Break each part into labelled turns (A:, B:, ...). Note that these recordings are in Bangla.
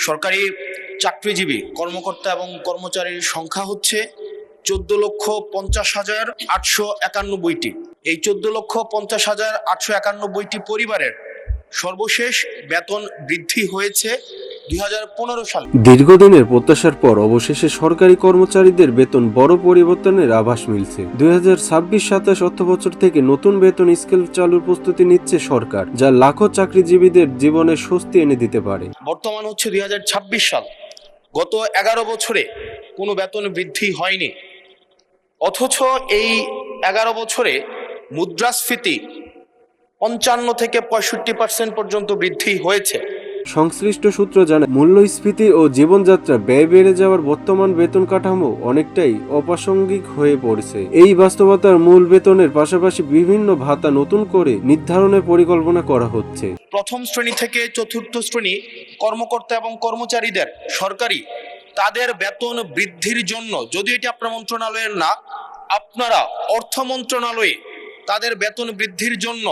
A: সরকারি চাকরিজীবী কর্মকর্তা এবং কর্মচারীর সংখ্যা হচ্ছে 14,50,891টি। এই 14,50,891টি পরিবারের সর্বশেষ বেতন বৃদ্ধি হয়েছে 2015 সালে।
B: দীর্ঘদিনের প্রত্যাশার পর অবশেষে সরকারি কর্মচারীদের বেতন বড় পরিবর্তনের আভাস মিলছে। 2026-27 অর্থবছর থেকে নতুন বেতন স্কেল চালুর প্রস্তুতি নিচ্ছে সরকার, যা লাখো চাকরিজীবীদের জীবনে স্বস্তি এনে দিতে পারে।
A: বর্তমান হচ্ছে 2026 সাল। গত 11 বছরে কোনো বেতন বৃদ্ধি হয়নি, অথচ এই 11 বছরে মুদ্রাস্ফীতি 55 থেকে 65% পর্যন্ত বৃদ্ধি হয়েছে।
B: সংশ্লিষ্ট সূত্র জানায়, মূল্যস্ফীতি ও জীবনযাত্রা ব্যয় বেড়ে যাওয়ার বর্তমান বেতন কাঠামো অনেকটাই অপ্রাসঙ্গিক হয়ে পড়ছে। এই বাস্তবতার মূল বেতনের পাশাপাশি বিভিন্ন ভাতা নতুন করে নির্ধারণের পরিকল্পনা করা হচ্ছে।
A: প্রথম শ্রেণী থেকে চতুর্থ শ্রেণী কর্মকর্তা এবং কর্মচারীদের সরকারি তাদের বেতন বৃদ্ধির জন্য, যদি এটি আপনার মন্ত্রণালয়ের না, আপনারা অর্থ মন্ত্রণালয়ে তাদের বেতন বৃদ্ধির জন্য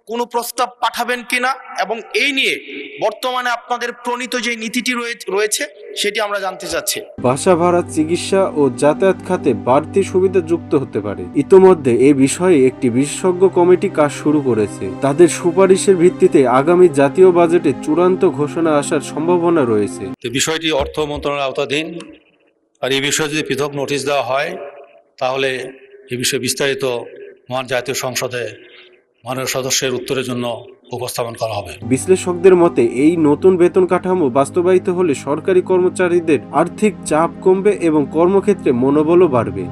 A: কোনো প্রস্তাব পাঠাবেন কিনা, এবং এই নিয়ে বর্তমানে আপনাদের প্রণীত যে নীতিটি রয়েছে সেটি আমরা জানতে চাচ্ছি।
B: বাসা ভাড়া, চিকিৎসা ও যাতায়াত খাতে বাড়তি সুবিধা যুক্ত হতে পারে। ইতোমধ্যে এ বিষয়ে একটি বিশেষজ্ঞ কমিটি কাজ শুরু করেছে। তাদের সুপারিশের ভিত্তিতে আগামী জাতীয় বাজেটে চূড়ান্ত ঘোষণা আসার সম্ভাবনা রয়েছে।
C: বিষয়টি অর্থ মন্ত্রণালয়ের আওতাধীন, আর এই বিষয়ে যদি পৃথক নোটিশ দেওয়া হয় তাহলে এই বিষয়ে বিস্তারিত মহান জাতীয় সংসদে মাননীয় সদস্যের উত্তরের জন্য উপস্থাপন করা হবে।
B: বিশ্লেষকদের মতে, এই নতুন বেতন কাঠামো বাস্তবায়িত হলে সরকারি কর্মচারীদের আর্থিক চাপ কমবে এবং কর্মক্ষেত্রে মনোবলও বাড়বে।